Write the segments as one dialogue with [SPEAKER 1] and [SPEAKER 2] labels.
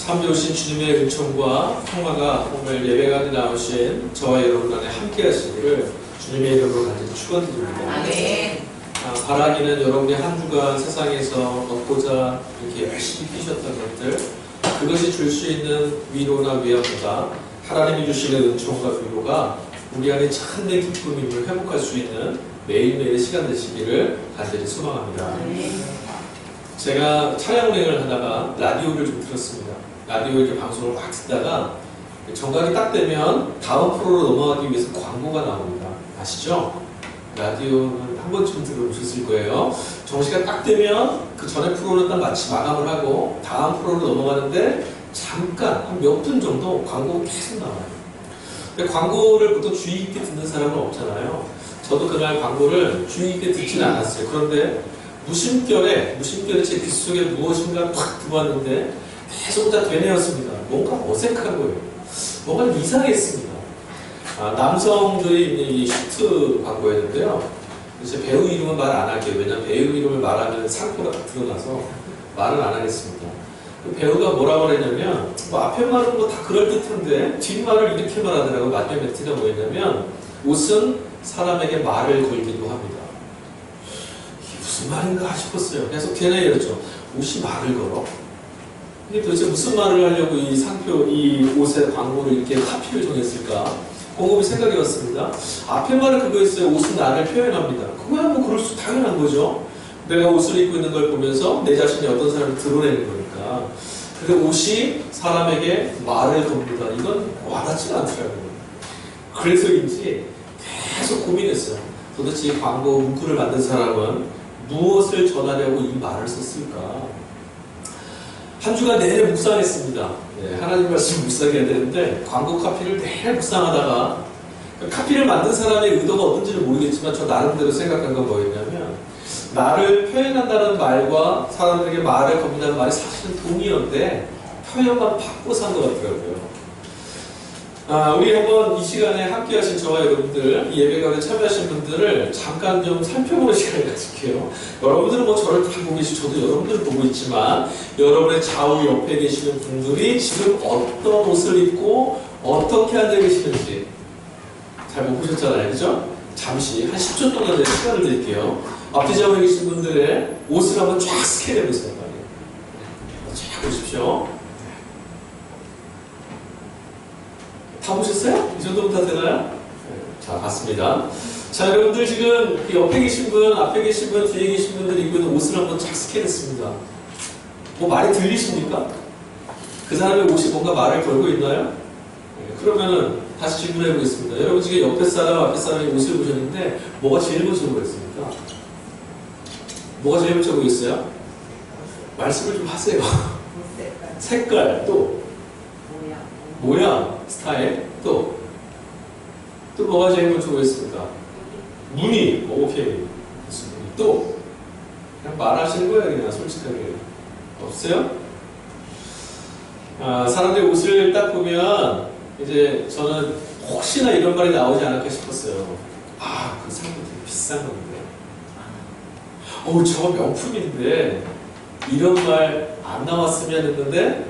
[SPEAKER 1] 참 좋으신 주님의 은총과 평화가 오늘 예배관에 나오신 저와 여러분 안에 함께 하시기를 주님의 이름으로 간절히 축원드립니다.
[SPEAKER 2] 아멘.
[SPEAKER 1] 바라기는 여러분이 한 주간 세상에서 얻고자 이렇게 열심히 뛰셨던 것들, 그것이 줄 수 있는 위로나 위안보다 하나님이 주시는 은총과 위로가 우리 안에 참된 기쁨임을 회복할 수 있는 매일매일의 시간 되시기를 간절히 소망합니다. 제가 차량 운행을 하다가 라디오를 좀 들었습니다. 라디오 이렇게 방송을 막 듣다가 정각이 딱 되면 다음 프로로 넘어가기 위해서 광고가 나옵니다. 아시죠? 라디오는 한 번쯤 들어보셨을 거예요. 정시가 딱 되면 그 전에 프로는 딱 마치 마감을 하고 다음 프로로 넘어가는데 잠깐 한 몇 분 정도 광고가 계속 나와요. 근데 광고를 보통 주의 깊게 듣는 사람은 없잖아요. 저도 그날 광고를 주의 깊게 듣지는 않았어요. 그런데 무심결에 제 귓속에 무엇인가 팍 들어왔는데 계속 다 되뇌었습니다. 뭔가 어색한 거예요. 뭔가 이상했습니다. 남성들이 이 슈트 광고였는데요. 그래서 배우 이름은 말 안 할게요. 왜냐면 배우 이름을 말하면 상표가 드러나서 말은 안 하겠습니다. 그 배우가 뭐라고 그랬냐면 앞에 말은 뭐 다 그럴듯한데 뒷말을 이렇게 말하더라고요. 마지막 멘트가 뭐였냐면 옷은 사람에게 말을 걸기도 합니다. 이게 무슨 말인가 싶었어요. 계속 되뇌었죠. 옷이 말을 걸어? 이게 도대체 무슨 말을 하려고 이 상표, 이 옷의 광고를 이렇게 카피를 정했을까? 곰곰이 생각해 봤습니다. 앞에 말은 그거였어요. 옷은 나를 표현합니다. 그거야 뭐 그럴 수 당연한 거죠. 내가 옷을 입고 있는 걸 보면서 내 자신이 어떤 사람을 드러내는 거니까. 근데 옷이 사람에게 말을 겁니다. 이건 와닿지가 않더라고요. 그래서인지 계속 고민했어요. 도대체 이 광고 문구를 만든 사람은 무엇을 전하려고 이 말을 썼을까? 한 주간 내내 묵상했습니다. 하나님 말씀 묵상해야 되는데 광고 카피를 내내 묵상하다가 카피를 만든 사람의 의도가 어떤지는 모르겠지만 저 나름대로 생각한 건 뭐였냐면 나를 표현한다는 말과 사람들에게 말을 겁니다는 말이 사실은 동의어인데 표현만 바꿔서 한 것 같더라고요. 우리 한번 이 시간에 함께 하신 저와 여러분들, 이 예배관에 참여하신 분들을 잠깐 좀 살펴보는 시간을 가질게요. 여러분들은 뭐 저를 다 보고 계시고 저도 여러분들을 보고 있지만 여러분의 좌우 옆에 계시는 분들이 지금 어떤 옷을 입고 어떻게 앉아 계시는지 잘 못 보셨잖아요. 그죠? 잠시 한 10초 동안의 시간을 드릴게요. 앞뒤 좌우에 계신 분들의 옷을 한번 쫙 스캔해 보세요. 쫙 보십시오. 다 보셨어요? 이 정도면 다 되나요? 자, 봤습니다. 자, 여러분들 지금 옆에 계신 분, 앞에 계신 분, 뒤에 계신 분들 입고 있는 옷을 한번 쫙 스캔했습니다. 뭐 말이 들리십니까? 그 사람의 옷이 뭔가 말을 걸고 있나요? 그러면은 다시 질문해 보겠습니다. 여러분 지금 옆에 사람, 앞에 사람의 옷을 보셨는데 뭐가 제일 먼저 보였습니까? 뭐가 제일 먼저 보였어요? 말씀을 좀 하세요. 색깔, 또 모양, 스타일, 또 뭐가 제일 먼저 보였습니까? 무늬, 오케이. 또 그냥 말하시는 거예요, 그냥 솔직하게. 없어요? 사람들의 옷을 딱 보면 이제 저는 혹시나 이런 말이 나오지 않을까 싶었어요. 그 상품 되게 비싼 건데. 저거 명품인데 이런 말 안 나왔으면 했는데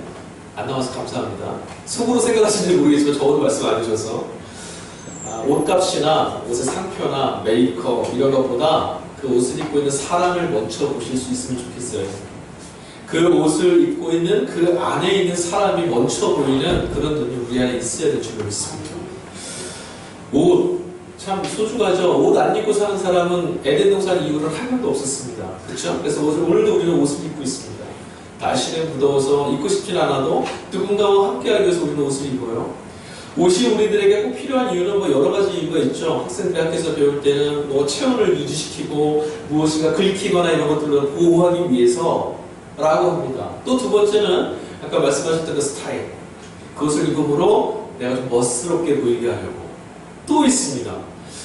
[SPEAKER 1] 안 나와서 감사합니다. 속으로 생각하시는지 모르겠지만 적어도 말씀 안 해주셔서 옷값이나 옷의 상표나 메이크업 이런 것보다 그 옷을 입고 있는 사람을 먼저 보실 수 있으면 좋겠어요. 그 옷을 입고 있는 그 안에 있는 사람이 먼저 보이는 그런 눈이 우리 안에 있어야 될 줄 믿습니다. 옷 참 소중하죠. 옷 안 입고 사는 사람은 에덴 동산 이후로 한 명도 없었습니다. 그렇죠? 그래서 오늘도 우리는 옷을 입고 있습니다. 날씨는 무더워서 입고 싶진 않아도 누군가와 함께하기 위해서 우리는 옷을 입어요. 옷이 우리들에게 꼭 필요한 이유는 뭐 여러 가지 이유가 있죠. 학생들 학교에서 배울 때는 뭐 체온을 유지시키고 무엇인가 긁히거나 이런 것들을 보호하기 위해서 라고 합니다. 또 두 번째는 아까 말씀하셨던 그 스타일, 그것을 입음으로 내가 좀 멋스럽게 보이게 하려고. 또 있습니다.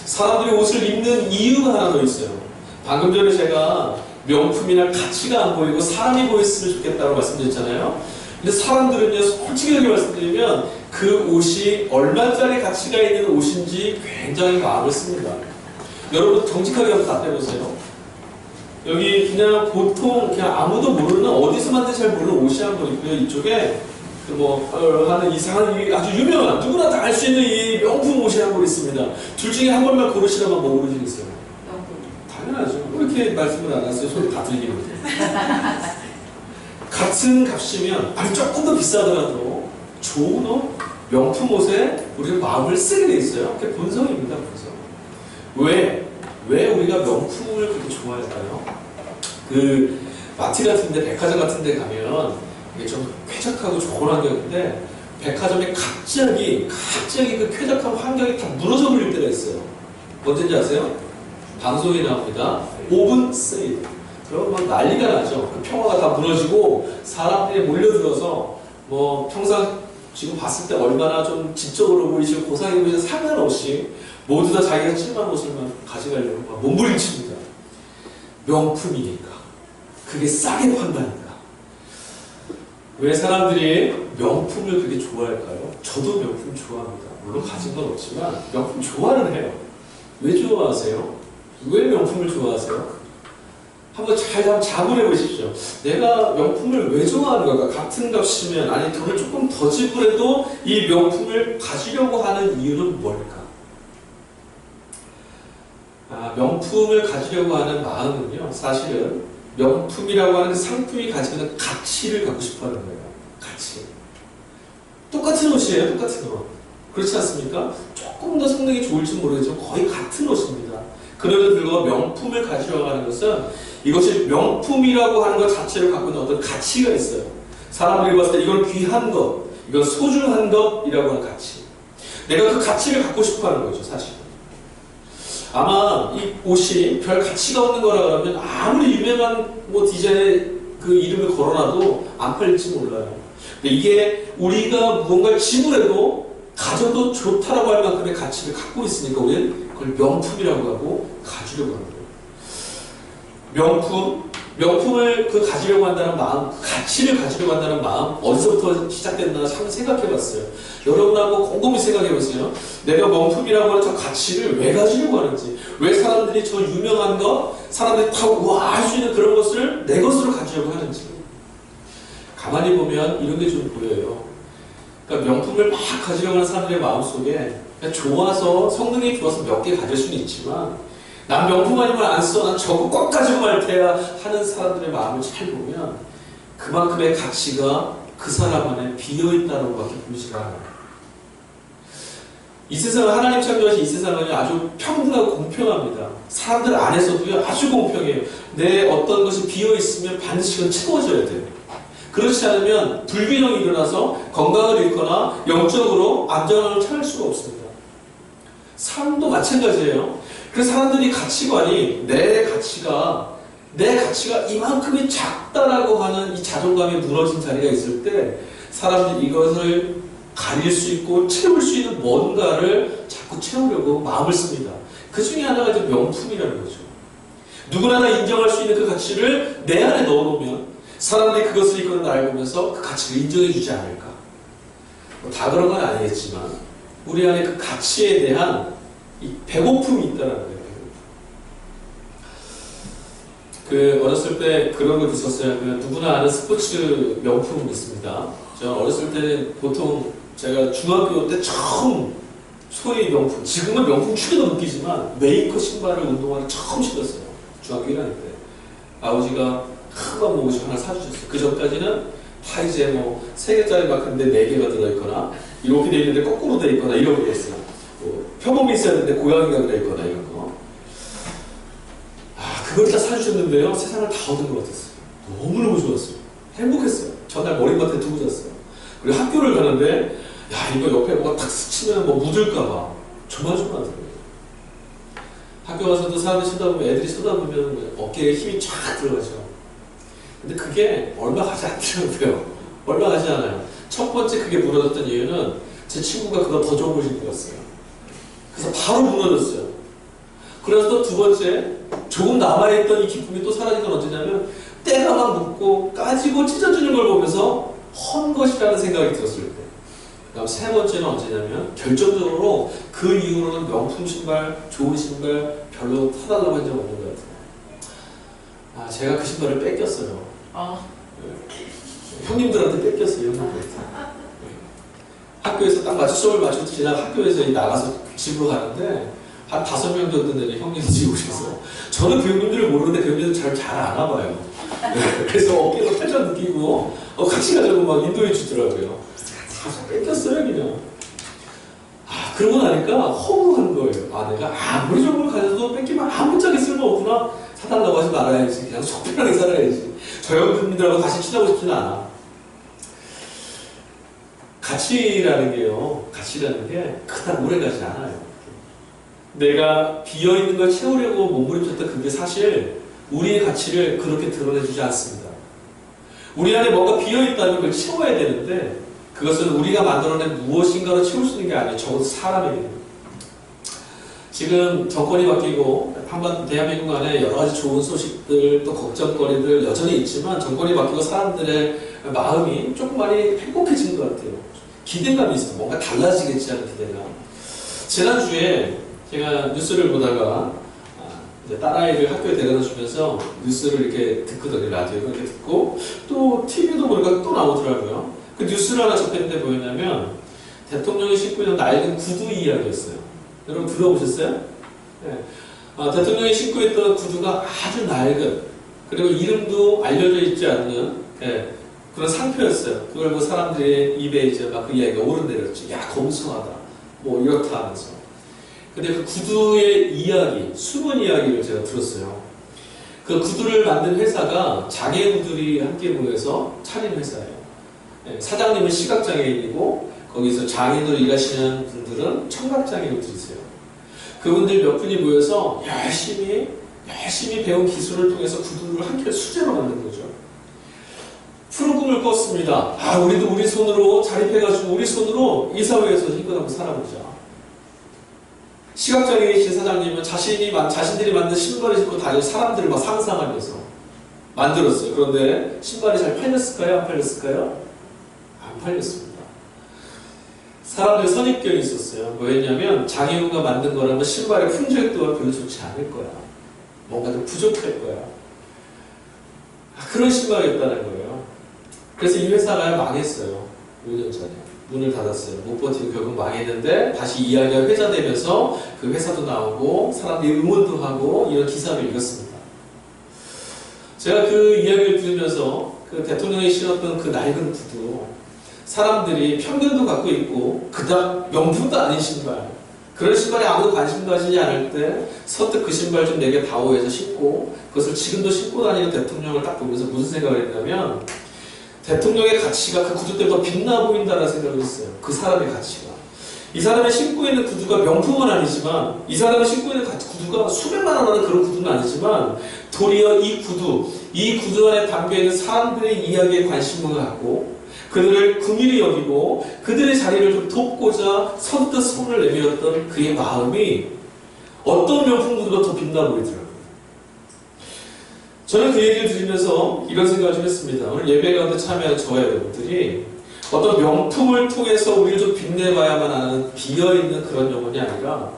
[SPEAKER 1] 사람들이 옷을 입는 이유가 하나 더 있어요. 방금 전에 제가 명품이나 가치가 안 보이고 사람이 보였으면 좋겠다고 말씀드렸잖아요. 근데 사람들은요, 솔직하게 말씀드리면 그 옷이 얼마짜리 가치가 있는 옷인지 굉장히 마음을 씁니다. 여러분 정직하게 한번 답해보세요. 여기 그냥 보통 그냥 아무도 모르는 어디서 만든지 잘 모르는 옷이 한 번 있고요. 이쪽에 하는 이상한 아주 유명한 누구나 다 알 수 있는 이 명품 옷이 한 벌 있습니다. 둘 중에 한 벌만 고르시라면 뭐 고르시겠어요?
[SPEAKER 2] 명품.
[SPEAKER 1] 당연하죠. 왜 이렇게 말씀을 안 하세요? 소리 다 들리는데. 같은 값이면 아니 조금 더 비싸더라도 좋은 옷, 명품 옷에 우리가 마음을 쓰게 돼 있어요. 그게 본성입니다. 본성. 왜 우리가 명품을 그렇게 좋아할까요? 그 마트 같은데 백화점 같은데 가면 이게 좀 쾌적하고 좋은 환경인데 백화점에 갑자기 그 쾌적한 환경이 다 무너져 버릴 때가 있어요. 언제인지 아세요? 방송에 나옵니다. 5분 세일. 그럼 막 난리가 나죠. 그 평화가 다 무너지고 사람들이 몰려들어서 뭐 평상 지금 봤을 때 얼마나 좀 지적으로 보이시고 고상해 보이시는 상관없이 모두 다 자기가 칠만 옷을만 가져가려고 막 몸부림칩니다. 명품이니까. 그게 싸게 판다니까. 왜 사람들이 명품을 그렇게 좋아할까요? 저도 명품 좋아합니다. 물론 가진 건 없지만 명품 좋아는 해요. 왜 좋아하세요? 왜 명품을 좋아하세요? 한번 잘 자문해 보십시오. 내가 명품을 왜 좋아하는가? 같은 값이면 아니 돈을 조금 더 지불해도 이 명품을 가지려고 하는 이유는 뭘까? 명품을 가지려고 하는 마음은요, 사실은 명품이라고 하는 상품이 가지고 있는 가치를 갖고 싶어 하는 거예요. 가치. 똑같은 옷이에요. 똑같은 옷. 그렇지 않습니까? 조금 더 성능이 좋을지 모르겠지만 거의 같은 옷입니다. 그럼에도 불구하고 명품을 가지려고 하는 것은 이것이 명품이라고 하는 것 자체를 갖고 있는 어떤 가치가 있어요. 사람들이 봤을 때 이건 귀한 것, 이건 소중한 것이라고 하는 가치. 내가 그 가치를 갖고 싶어 하는 거죠, 사실. 아마 이 옷이 별 가치가 없는 거라 그러면 아무리 유명한 뭐 디자인의 그 이름을 걸어놔도 안 팔릴지 몰라요. 근데 이게 우리가 무언가를 지불해도 가져도 좋다라고 할 만큼의 가치를 갖고 있으니까 우리는 그걸 명품이라고 하고 가지려고 하는 거예요. 명품을 그 가지려고 한다는 마음, 가치를 가지려고 한다는 마음 어디서부터 시작됐나 한번 생각해봤어요. 여러분하고 곰곰이 생각해보세요. 내가 명품이라고 하는 저 가치를 왜 가지려고 하는지, 왜 사람들이 저 유명한 것, 사람들이 다 와 할 수 있는 그런 것을 내 것으로 가지려고 하는지 가만히 보면 이런 게 좀 보여요. 그러니까 명품을 막 가지려고 하는 사람들의 마음속에 그냥 좋아서 성능이 좋아서 몇 개 가질 수는 있지만 난 명품 아니면 안 써, 난 저거 꼭 가지고 말 테야 하는 사람들의 마음을 잘 보면 그만큼의 가치가 그 사람 안에 비어있다는 것밖에 보이지 않아요. 이 세상은 하나님 창조하신 이 세상은 아주 평등하고 공평합니다. 사람들 안에서도요 아주 공평해요. 내 어떤 것이 비어있으면 반드시 그건 채워져야 돼요. 그렇지 않으면 불균형이 일어나서 건강을 잃거나 영적으로 안전함을 찾을 수가 없습니다. 삶도 마찬가지예요. 그 사람들이 가치관이 내 가치가 이만큼이 작다라고 하는 이 자존감이 무너진 자리가 있을 때 사람들이 이것을 가릴 수 있고 채울 수 있는 뭔가를 자꾸 채우려고 마음을 씁니다. 그 중에 하나가 이제 명품이라는 거죠. 누구나 다 인정할 수 있는 그 가치를 내 안에 넣어놓으면 사람들이 그것을 이끌어 나를 보면서 그 가치를 인정해 주지 않을까. 다 그런 건 아니겠지만 우리 안에 그 가치에 대한 이 배고픔이 있다는 거예요. 그 어렸을 때 그런 거 있었어요. 그 누구나 아는 스포츠 명품이 있습니다. 저 어렸을 때는 보통 제가 중학교 때 처음 소위 명품, 지금은 명품 취급도 느끼지만 메이커 신발을 운동화를 처음 신었어요. 중학교 1학년 때. 아버지가 큰거 모으시 하나 사주셨어요. 그 전까지는 다 이제 뭐 3개짜리 막 근데 4개가 들어있거나 이렇게 돼 있는데 거꾸로 돼 있거나 이런 거 있어요. 표범이 있어야 되는데 고양이가 들어있거나 이런 거. 그걸 다 사주셨는데요. 세상을 다 얻은 것 같았어요. 너무너무 좋았어요. 행복했어요. 전날 머리맡에 두고 잤어요. 그리고 학교를 가는데 야 이거 옆에 뭐가 탁 스치면 뭐 묻을까봐 조마조마하더라고요. 학교 가서도 사람들이 쳐다보면 애들이 쳐다보면 어깨에 힘이 쫙 들어가죠. 근데 그게 얼마 가지 않더라고요. 얼마 가지 않아요. 첫 번째 그게 무너졌던 이유는 제 친구가 그거 더 좋은 걸 신고 갔어요. 그래서 바로 무너졌어요. 그래서 또 두 번째 조금 남아있던 이 기쁨이 또 사라진 건 언제냐면 때가 막 묻고 까지고 찢어지는 걸 보면서 헌 것이라는 생각이 들었을 때. 그 다음 세 번째는 언제냐면 결정적으로 그 이후로는 명품 신발, 좋은 신발 별로 사달라고 한 적 없는 것 같아요. 제가 그 신발을 뺏겼어요. 형님들한테 뺏겼어요. 형님들한테. 학교에서 딱 맞춰 수업을 마치고 지나가 학교에서 나가서 집으로 가는데 한 5명 정도 되는 형님들이 오셔서 저는 그 형님들을 모르는데 그 형님들 잘 아나 봐요. 그래서 어깨가 살짝 느끼고 같이 가자고 막 인도해 주더라고요. 다 뺏겼어요 그냥. 그러고 나니까 허무한 거예요. 내가 아무리 좋은 걸 가져도 뺏기면 아무짝에 쓸모없구나. 사달라고 하지 말아야지. 그냥 속 편하게 살아야지. 저 형님들하고 다시 친하고 싶지는 않아. 가치라는 게 그닥 오래가지 않아요. 내가 비어있는 걸 채우려고 몸부림쳤던 그게 사실 우리의 가치를 그렇게 드러내주지 않습니다. 우리 안에 뭔가 비어있다면 그걸 채워야 되는데 그것은 우리가 만들어낸 무엇인가로 채울 수 있는 게 아니에요. 적어도 사람에게. 지금 정권이 바뀌고 대한민국 안에 여러 가지 좋은 소식들 또 걱정거리들 여전히 있지만 정권이 바뀌고 사람들의 마음이 조금 많이 행복해진 것 같아요. 기대감이 있어요. 뭔가 달라지겠지 하는 기대감. 지난주에 제가 뉴스를 보다가 이제 딸아이를 학교에 데려다 주면서 뉴스를 이렇게 듣거든요. 라디오를 이렇게 듣고 또 TV도 보니까 또 나오더라고요. 그 뉴스를 하나 접했는데 뭐였냐면 대통령이 신고 있는 낡은 구두 이야기였어요. 여러분 들어보셨어요? 네. 대통령이 신고 있던 구두가 아주 낡은 그리고 이름도 알려져 있지 않는 그런 상표였어요. 그걸 뭐 사람들의 입에 이제 막 그 이야기가 오르내렸지. 야 검소하다. 뭐 이렇다 하면서. 근데 그 구두의 이야기, 숨은 이야기를 제가 들었어요. 그 구두를 만든 회사가 장애인들이 함께 모여서 차린 회사예요. 사장님은 시각장애인이고 거기서 장애인으로 일하시는 분들은 청각장애인들이세요. 그분들 몇 분이 모여서 열심히 배운 기술을 통해서 구두를 한 켤 수제로 만든 거죠. 푸른 꿈을 꿨습니다. 우리도 우리 손으로 자립해가지고 우리 손으로 이 사회에서 힘껏 한번 살아보자. 시각장애이신 사장님은 자신들이 만든 신발을 신고 다니는 사람들을 막 상상하면서 만들었어요. 그런데 신발이 잘 팔렸을까요? 안 팔렸을까요? 안 팔렸습니다. 사람들의 선입견이 있었어요. 뭐였냐면 장애인가 만든 거라면 신발의 품질 또한 별로 좋지 않을 거야. 뭔가 좀 부족할 거야. 그런 신발이었다는 거예요. 그래서 이 회사가 망했어요. 5년 전에. 문을 닫았어요. 못 버티고 결국 망했는데 다시 이야기가 회자되면서 그 회사도 나오고 사람들이 응원도 하고 이런 기사를 읽었습니다. 제가 그 이야기를 들으면서 그 대통령이 신었던 그 낡은 구두 사람들이 편견도 갖고 있고 그닥 명품도 아닌 신발 그런 신발에 아무도 관심 가지지 않을 때 선뜻 그 신발 좀 내게 다오해서 신고 그것을 지금도 신고 다니는 대통령을 딱 보면서 무슨 생각을 했냐면 대통령의 가치가 그 구두 때문에 더 빛나 보인다는 생각을 했어요. 그 사람의 가치가. 이 사람이 신고 있는 구두가 명품은 아니지만 이 사람이 신고 있는 구두가 수백만 원 하는 그런 구두는 아니지만 도리어 이 구두 안에 담겨있는 사람들의 이야기에 관심을 갖고 그들을 긍휼히 여기고 그들의 자리를 좀 돕고자 선뜻 손을 내밀었던 그의 마음이 어떤 명품 구두가 더 빛나 보이더라고요. 저는 그 얘기를 들으면서 이런 생각을 좀 했습니다. 오늘 예배 가운데 참여한 저와 여러분들이 어떤 명품을 통해서 우리를 좀 빛내봐야만 하는 비어있는 그런 영혼이 아니라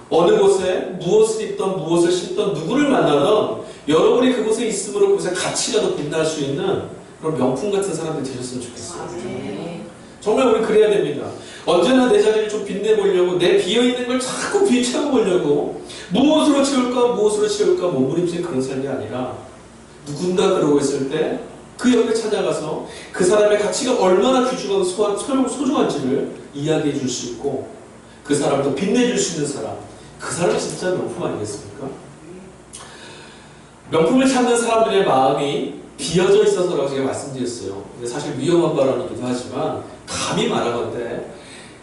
[SPEAKER 1] 어느 곳에 무엇을 입던 무엇을 신던 누구를 만나던 여러분이 그곳에 있음으로 그곳의 가치가 더 빛날 수 있는 그런 명품 같은 사람들이 되셨으면 좋겠어요. 정말 우리 그래야 됩니다. 언제나 내 자리를 좀 빛내보려고 내 비어있는 걸 자꾸 채워보려고 무엇으로 채울까 몸부림치는 그런 삶이 아니라 누군가 그러고 있을 때 그 옆에 찾아가서 그 사람의 가치가 얼마나 귀중하고 소중한지를 이야기해 줄 수 있고 그 사람을 더 빛내줄 수 있는 사람 그 사람이 진짜 명품 아니겠습니까? 명품을 찾는 사람들의 마음이 비어져 있어서라고 제가 말씀드렸어요. 근데 사실 위험한 발언이기도 하지만 감히 말하건대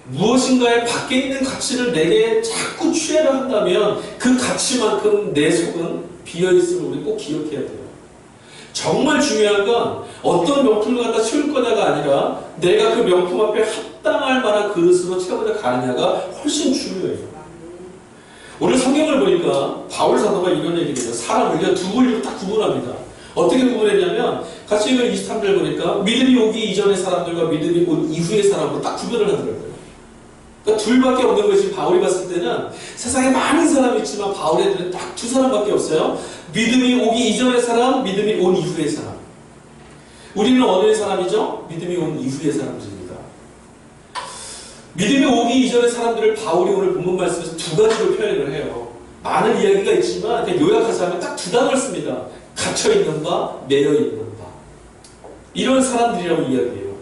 [SPEAKER 1] 무엇인가의 밖에 있는 가치를 내게 자꾸 취해라 한다면 그 가치만큼 내 속은 비어있음을 우리 꼭 기억해야 돼요. 정말 중요한 건 어떤 명품을 갖다 채울 거냐가 아니라 내가 그 명품 앞에 합당할 만한 그릇으로 채워져 가느냐가 훨씬 중요해요. 오늘 성경을 보니까 바울 사도가 이런 얘기를 해요. 사람을 두 분류로 딱 구분합니다. 어떻게 구분했냐면 같이 읽은 23절 보니까 믿음이 오기 이전의 사람들과 믿음이 온 이후의 사람으로 딱 구별을 하더라고요. 그러니까 둘밖에 없는 것이 바울이 봤을 때는 세상에 많은 사람이 있지만 바울의 눈에 딱 두 사람밖에 없어요. 믿음이 오기 이전의 사람, 믿음이 온 이후의 사람. 우리는 어느 사람이죠? 믿음이 온 이후의 사람들입니다. 믿음이 오기 이전의 사람들을 바울이 오늘 본문 말씀에서 두 가지로 표현을 해요. 많은 이야기가 있지만 그냥 요약하자면 딱 두 단어를 씁니다. 갇혀있는 바, 매여있는 바. 이런 사람들이라고 이야기해요.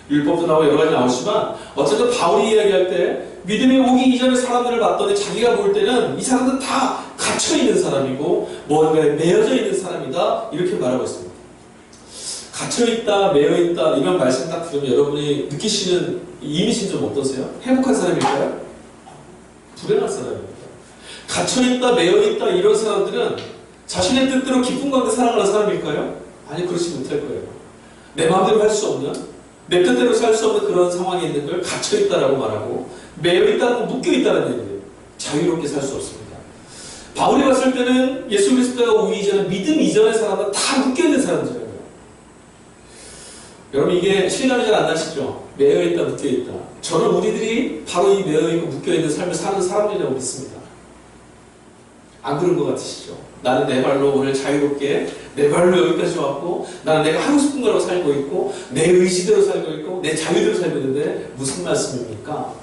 [SPEAKER 1] 율법도 나오고 여러 가지 나오지만 어쨌든 바울이 이야기할 때 믿음이 오기 이전의 사람들을 봤더니 자기가 볼 때는 이 사람들은 다 갇혀있는 사람이고 뭔가에 매여져 있는 사람이다 이렇게 말하고 있습니다. 갇혀있다, 매여있다 이런 말씀 딱 들으면 여러분이 느끼시는 이미지는 좀 어떠세요? 행복한 사람일까요? 불행한 사람입니다. 갇혀있다, 매여있다 이런 사람들은 자신의 뜻대로 기쁨 가운데 살아가는 사람일까요? 아니 그렇지 못할 거예요. 내 마음대로 할 수 없는, 내 뜻대로 살 수 없는 그런 상황에 있는 걸 갇혀있다라고 말하고 매여있다는 건 묶여있다는 얘기예요. 자유롭게 살 수 없습니다. 바울이 봤을 때는 예수 그리스도가 오기 이전에 믿음 이전의 사람은 다 묶여있는 사람들이에요. 여러분 이게 실감이 잘 안 나시죠? 매여있다, 묶여있다. 저는 우리들이 바로 이 매여있고 묶여있는 삶을 사는 사람들이라고 믿습니다. 안 그런 것 같으시죠? 나는 내 발로 오늘 자유롭게 내 발로 여기까지 왔고 나는 내가 하고 싶은 거로 살고 있고 내 의지대로 살고 있고 내 자유대로 살고 있는데 무슨 말씀입니까?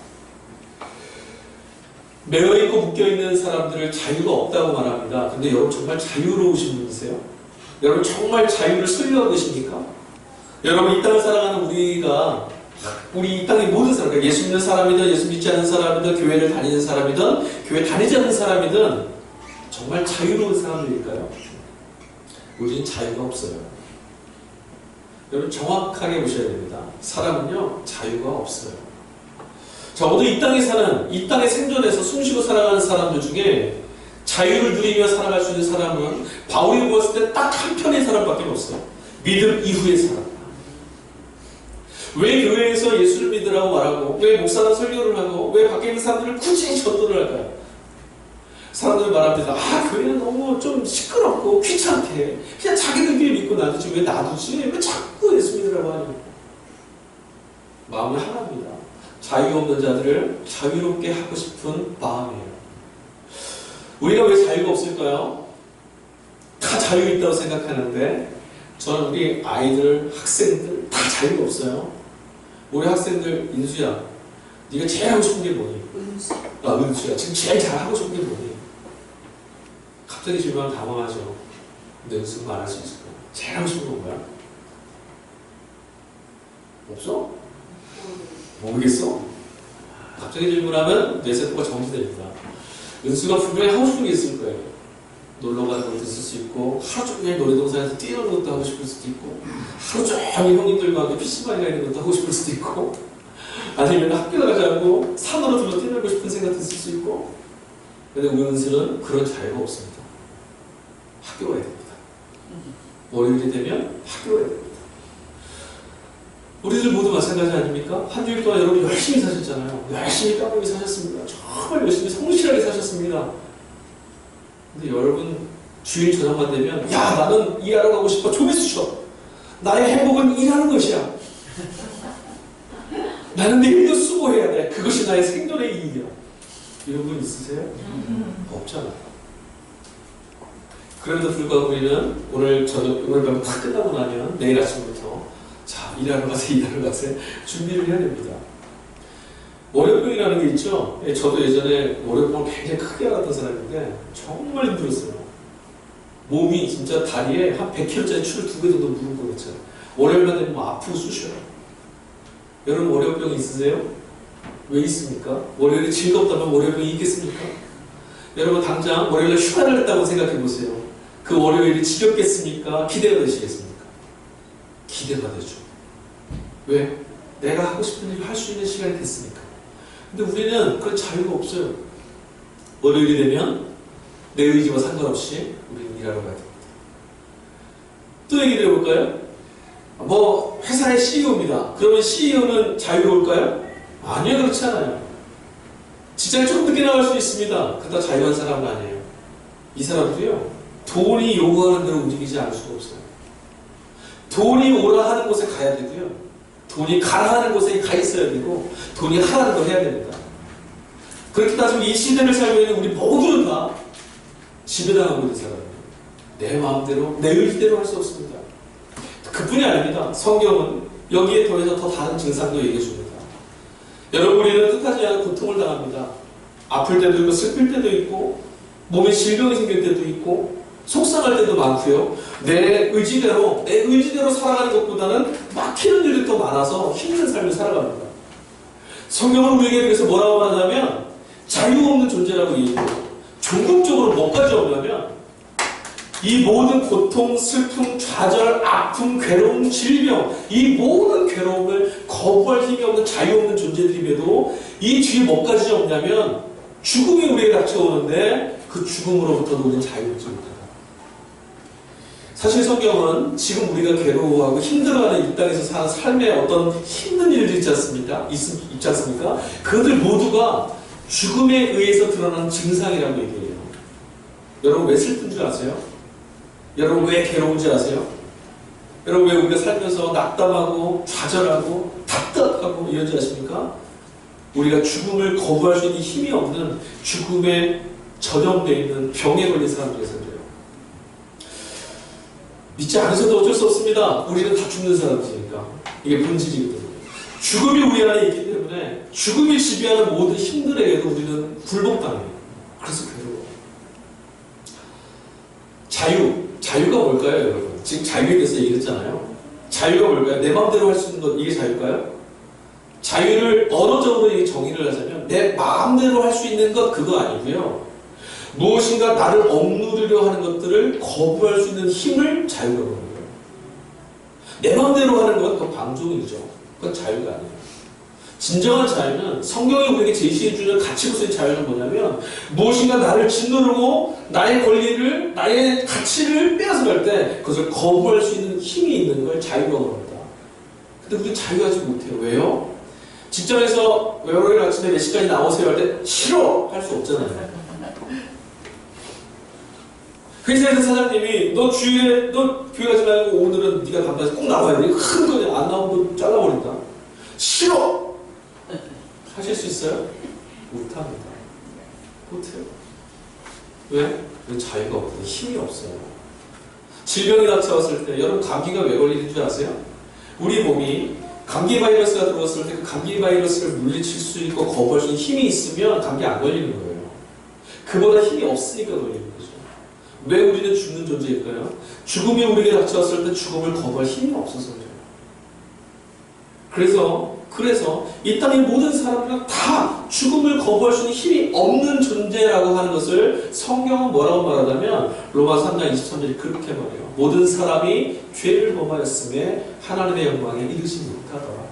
[SPEAKER 1] 매여있고 묶여있는 사람들을 자유가 없다고 말합니다. 근데 여러분 정말 자유로우신 분이세요? 여러분 정말 자유를 소유하고 계십니까? 여러분 이 땅을 살아가는 우리 이 땅의 모든 사람, 그러니까 예수 믿는 사람이든 예수 믿지 않는 사람이든 교회를 다니는 사람이든 교회 다니지 않는 사람이든 정말 자유로운 사람들일까요? 우리는 자유가 없어요. 여러분 정확하게 보셔야 됩니다. 사람은요 자유가 없어요. 적어도 이 땅에 사는, 이 땅에 생존해서 숨쉬고 살아가는 사람들 중에 자유를 누리며 살아갈 수 있는 사람은 바울이 보았을 때 딱 한 편의 사람밖에 없어요. 믿음 이후의 사람. 왜 교회에서 예수를 믿으라고 말하고 왜 목사가 설교를 하고 왜 밖에 있는 사람들을 굳이 전도를 할까요? 사람들 말합니다. 교회는 너무 좀 시끄럽고 귀찮게 그냥 자기들끼리 믿고 놔두지 왜 놔두지? 왜 자꾸 예수 믿으라고 하니? 마음은 하나입니다. 자유 없는 자들을 자유롭게 하고 싶은 마음이에요. 우리가 왜 자유가 없을까요? 다 자유 있다고 생각하는데 저는 우리 아이들, 학생들 다 자유가 없어요. 우리 학생들 인수야 네가 제일 하고 싶은 게 뭐니? 은수야 지금 제일 잘 하고 싶은 게 뭐니? 갑자기 질문하면 당황하죠. 근데 은수가 말할 수 있을까? 제일 하고 싶은 건 뭐야? 없어? 모르겠어? 갑자기 질문하면 내 세포가 정지됩니다. 은수가 분명히 하고 싶은 게 있을 거예요. 놀러 가는 것도 있을 수 있고 하루 종일 놀이동산에서 뛰어노는 것도 하고 싶을 수도 있고 하루 종일 형님들과 함께 PC방에 가는 것도 하고 싶을 수도 있고 아니면 학교 나가지 않고 산으로 들어 뛰놀고 싶은 생각도 있을 수 있고 근데 우리 은수는 그런 자유가 없습니다. 학교 가야 됩니다. 월요일이 되면 학교 가야 됩니다. 우리들 모두 마찬가지 아닙니까? 한 주일 동안 여러분 열심히 사셨잖아요. 열심히 땀흘리게 사셨습니다. 정말 열심히 성실하게 사셨습니다. 근데 여러분 주일 저녁만 되면 야 나는 일하러 가고 싶어. 좀 해주셔. 나의 행복은 일하는 것이야. 나는 내일도 수고해야 돼. 그것이 나의 생존의 이익이야. 이런 분 있으세요? 없잖아요. 그럼에도 불구하고 우리는 오늘 밤 다 끝나고 나면 내일 아침부터 자 일하러 가세 준비를 해야 됩니다. 월요병이라는 게 있죠. 저도 예전에 월요병을 굉장히 크게 앓았던 사람인데 정말 힘들었어요. 몸이 진짜 다리에 한 100kg짜리 추를 2개 정도 무는 거 같아요. 월요일만 되면 아프고 쑤셔요. 여러분 월요병 있으세요? 왜 있습니까? 월요일이 즐겁다면 월요병이 있겠습니까? 여러분 당장 월요일에 휴가를 냈다고 생각해 보세요. 그 월요일이 지겹겠습니까? 기대가 되시겠습니까? 기대가 되죠. 왜? 내가 하고 싶은 일을 할 수 있는 시간이 됐으니까. 근데 우리는 그런 자유가 없어요. 월요일이 되면 내 의지와 상관없이 우리는 일하러 가야 됩니다. 또 얘기를 해볼까요? 회사의 CEO입니다. 그러면 CEO는 자유로울까요? 아니요, 그렇지 않아요. 직장에 조금 늦게 나갈 수 있습니다. 그러다 자유한 사람은 아니에요. 이 사람도요, 돈이 요구하는 대로 움직이지 않을 수가 없어요. 돈이 오라 하는 곳에 가야 되고요. 돈이 가라 하는 곳에 가 있어야 되고, 돈이 하라는 걸 해야 됩니다. 그렇게 따지면 이 시대를 살고 있는 우리 모두는 다 지배당하고 있는 사람입니다. 내 마음대로, 내 의지대로 할 수 없습니다. 그뿐이 아닙니다. 성경은 여기에 더해서 더 다른 증상도 얘기해 줍니다. 여러분, 우리는 뜻하지 않은 고통을 당합니다. 아플 때도 있고 슬플 때도 있고 몸에 질병이 생길 때도 있고 속상할 때도 많고요. 내 의지대로 살아가는 것보다는 막히는 일이 더 많아서 힘든 삶을 살아갑니다. 성경은 우리에게 그래서 뭐라고 하냐면 자유 없는 존재라고 얘기해요. 종국적으로 뭐까지 없냐면 이 모든 고통, 슬픔, 좌절, 아픔, 괴로움, 질병, 이 모든 괴로움을 거부할 힘이 없는 자유 없는 존재들임에도 이 뒤에 뭐까지 없냐면 죽음이 우리에게 닥쳐오는데 그 죽음으로부터도 우리는 자유롭지 못하다. 사실 성경은 지금 우리가 괴로워하고 힘들어하는 이 땅에서 사는 삶의 어떤 힘든 일들 있지 않습니까? 있지 않습니까? 그들 모두가 죽음에 의해서 드러나는 증상이라고 얘기해요. 여러분 왜 슬픈 줄 아세요? 여러분 왜 괴로운 줄 아세요? 여러분 왜 우리가 살면서 낙담하고 좌절하고 답답하고 이런 줄 아십니까? 우리가 죽음을 거부할 수 있는 힘이 없는 죽음에 전염되어 있는 병에 걸린 사람들에서 그래요. 믿지 않으셔도 어쩔 수 없습니다. 우리는 다 죽는 사람들이니까. 이게 본질이거든요. 죽음이 우리 안에 있기 때문에 죽음이 지배하는 모든 힘들에게도 우리는 굴복당해요. 그래서 괴로워요. 자유가 뭘까요, 여러분? 지금 자유에 대해서 얘기했잖아요. 자유가 뭘까요? 내 마음대로 할 수 있는 것, 이게 자유일까요? 자유를 언어적으로 정의를 하자면 내 마음대로 할 수 있는 것, 그거 아니고요. 무엇인가 나를 억누르려 하는 것들을 거부할 수 있는 힘을 자유라고 하는 거예요. 내 마음대로 하는 건 그건 방종이죠. 그건 자유가 아니에요. 진정한 자유는 성경이 우리에게 제시해주는 가치로서의 자유는 뭐냐면 무엇인가 나를 짓누르고 나의 권리를, 나의 가치를 빼앗아갈 때 그것을 거부할 수 있는 힘이 있는 걸 자유라고 합니다. 근데 우리는 자유하지 못해요. 왜요? 직장에서 월요일 아침에 몇 시까지 나오세요 할 때 싫어! 할 수 없잖아요. 회사에서 사장님이 너 주일에 너 교회 가지 말고 오늘은 네가 간다해서 꼭 나와야 돼. 큰 거냐. 안 나오면 잘라버린다. 싫어! 하실 수 있어요? 못합니다. 못해요. 왜? 왜 자유가 없거든요. 힘이 없어요. 질병이 닥쳐왔을 때 여러분 감기가 왜 걸리는 줄 아세요? 우리 몸이 감기 바이러스가 들어왔을 때 그 감기 바이러스를 물리칠 수 있고 거부할 수 있는 힘이 있으면 감기 안 걸리는 거예요. 그보다 힘이 없으니까 걸리는 거죠. 왜 우리는 죽는 존재일까요? 죽음이 우리에게 닥쳐왔을 때 죽음을 거부할 힘이 없어서 그래요. 그래서 이 땅의 모든 사람들은 다 죽음을 거부할 수 있는 힘이 없는 존재라고 하는 것을 성경은 뭐라고 말하냐면 로마서 3장 23절이 그렇게 말해요. 모든 사람이 죄를 범하였음에 하나님의 영광에 이르지 못하더라.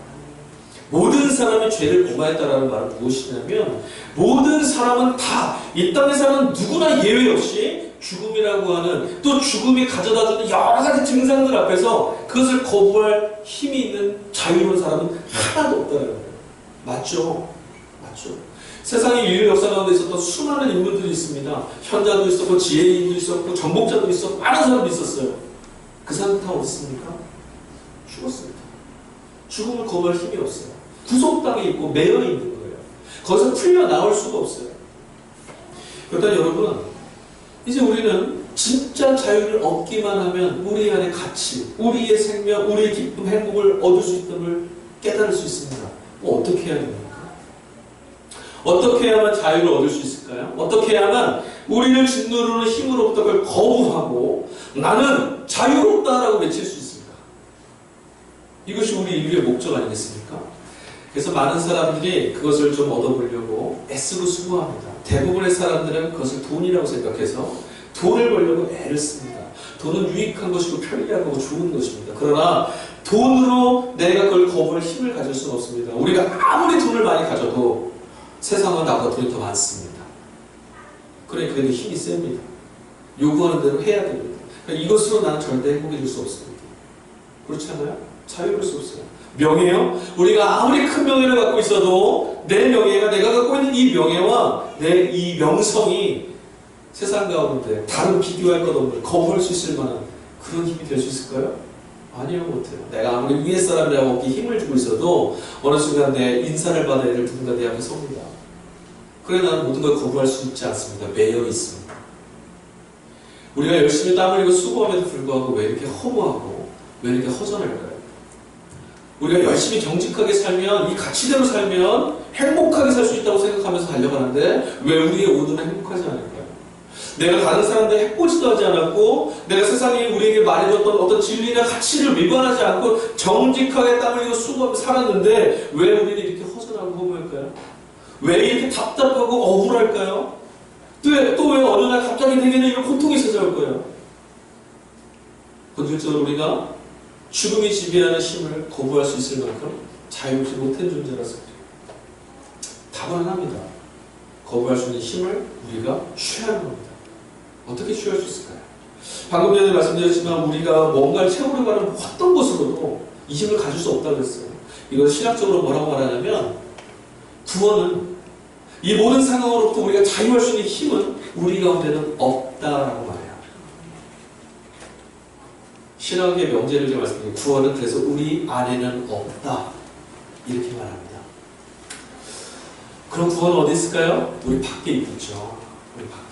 [SPEAKER 1] 모든 사람이 죄를 범하였다라는 말은 무엇이냐면 모든 사람은 다 이 땅에 사는 누구나 예외 없이 죽음이라고 하는 또 죽음이 가져다주는 여러 가지 증상들 앞에서 그것을 거부할 힘이 있는 자유로운 사람은 하나도 없다는 거예요. 맞죠? 맞죠? 세상에 인류 역사 가운데 있었던 수많은 인물들이 있습니다. 현자도 있었고 지혜인도 있었고 정복자도 있었고 많은 사람도 있었어요. 그 사람 다 어딨습니까? 죽었습니다. 죽음을 거부할 힘이 없어요. 구속당해 있고 매여 있는 거예요. 거기서 풀려 나올 수가 없어요. 그렇다면 여러분, 이제 우리는 진짜 자유를 얻기만 하면 우리 안의 가치, 우리의 생명, 우리의 기쁨, 행복을 얻을 수 있음을 깨달을 수 있습니다. 어떻게 해야 됩니까? 어떻게 해야만 자유를 얻을 수 있을까요? 어떻게 해야만 우리를 짓누르는 힘으로부터 그걸 거부하고 나는 자유롭다라고 외칠 수 있습니까? 이것이 우리 인류의 목적 아니겠습니까? 그래서 많은 사람들이 그것을 좀 얻어보려고 애쓰고 수고합니다. 대부분의 사람들은 그것을 돈이라고 생각해서 돈을 벌려고 애를 씁니다. 돈은 유익한 것이고 편리한 거고 좋은 것입니다. 그러나 돈으로 내가 그걸 거부할 힘을 가질 수는 없습니다. 우리가 아무리 돈을 많이 가져도 세상은 나보다 돈이 더 많습니다. 그러니 그래도 힘이 셉니다. 요구하는 대로 해야 됩니다. 그러니까 이것으로 나는 절대 행복해질 수 없습니다. 그렇지 않아요? 자유로울 수 없어요. 명예요? 우리가 아무리 큰 명예를 갖고 있어도 내 명예가 내가 갖고 있는 이 명예와 내 이 명성이 세상 가운데 다른 비교할 것 없는 거부할 수 있을 만한 그런 힘이 될 수 있을까요? 아니요, 못해요. 내가 아무리 위에 사람이라고 어깨에 힘을 주고 있어도 어느 순간 내 인사를 받아야 될 누군가 내 앞에 섭니다. 그래 나는 모든 걸 거부할 수 있지 않습니다. 매여 있습니다. 우리가 열심히 땀 흘리고 수고함에도 불구하고 왜 이렇게 허무하고 왜 이렇게 허전할까요? 우리가 열심히 정직하게 살면, 이 가치대로 살면 행복하게 살 수 있다고 생각하면서 달려가는데 왜 우리의 오늘은 행복하지 않을까요? 내가 다른 사람들 해보지도 하지 않았고, 내가 세상이 우리에게 말해줬던 어떤 진리나 가치를 위반하지 않고 정직하게 땀 흘리고 수고하며 살았는데 왜 우리는 이렇게 허전하고 허무할까요? 왜 이렇게 답답하고 억울할까요? 또 왜 어느 날 갑자기 내게는 이런 고통이 찾아올 거예요? 본질적으로 우리가 죽음이 지배하는 힘을 거부할 수 있을 만큼 자유롭지 못한 존재라서 그래요. 답은 하나입니다. 거부할 수 있는 힘을 우리가 취하는 겁니다. 어떻게 취할 수 있을까요? 방금 전에 말씀드렸지만 우리가 뭔가를 채우려고 하는 어떤 것으로도 이 힘을 가질 수 없다고 했어요. 이걸 신학적으로 뭐라고 말하냐면 구원은, 이 모든 상황으로부터 우리가 자유할 수 있는 힘은 우리 가운데는 없다라고 말해요. 신학의 명제를 제가 말씀드리면 구원은 그래서 우리 안에는 없다 이렇게 말합니다. 그럼 구원은 어디 있을까요? 우리 밖에 있겠죠. 우리 밖에.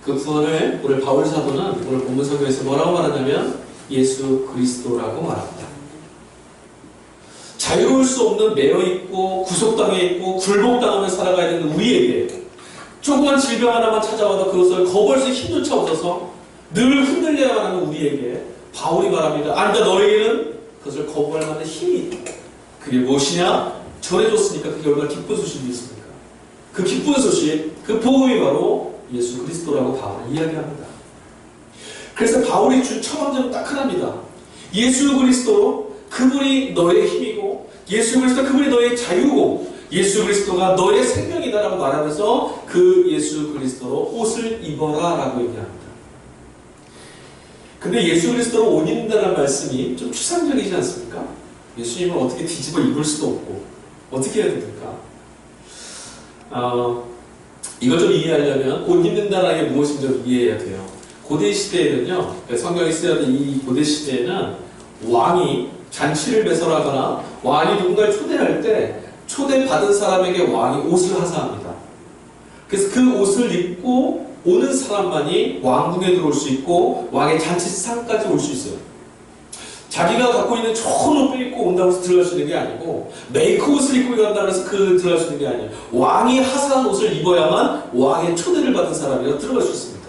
[SPEAKER 1] 그 구원을 오늘 바울 사도는 오늘 본문 설교에서 뭐라고 말하냐면 예수 그리스도라고 말합니다. 자유로울 수 없는 매여있고 구속당해 있고 굴복당하며 살아가야 되는 우리에게 조그만 질병 하나만 찾아와도 그것을 거부할 수 힘조차 없어서 늘 흔들려야만 하는 우리에게 바울이 말합니다. 아니다, 너에게는 그것을 거부할 만한 힘이 있다. 그게 무엇이냐? 전해줬으니까 그게 얼마나 기쁜 소식이 있습니까? 그 기쁜 소식, 그 복음이 바로 예수 그리스도라고 바울은 이야기합니다. 그래서 바울이 준 첫 원제는 딱 하나입니다. 예수 그리스도, 그분이 너의 힘이고 예수 그리스도 그분이 너의 자유고 예수 그리스도가 너의 생명이다라고 말하면서 그 예수 그리스도로 옷을 입어라 라고 얘기합니다. 근데 예수 그리스도로 옷 입는다는 말씀이 좀 추상적이지 않습니까? 예수님을 어떻게 뒤집어 입을 수도 없고 어떻게 해야 됩니까? 이걸 좀 이해하려면 옷 입는다는 게 무엇인지 좀 이해해야 돼요. 고대 시대에는요, 성경이 쓰여진 이 고대 시대에는 왕이 잔치를 배설하거나 왕이 누군가를 초대할 때 초대받은 사람에게 왕이 옷을 하사합니다. 그래서 그 옷을 입고 오는 사람만이 왕궁에 들어올 수 있고 왕의 잔치상까지 올 수 있어요. 자기가 갖고 있는 좋은 옷을 입고 온다고 해서 들어갈 수 있는 게 아니고 메이크 옷을 입고 간다고 해서 들어갈 수 있는 게 아니에요. 왕이 하사한 옷을 입어야만 왕의 초대를 받은 사람이라 들어갈 수 있습니다.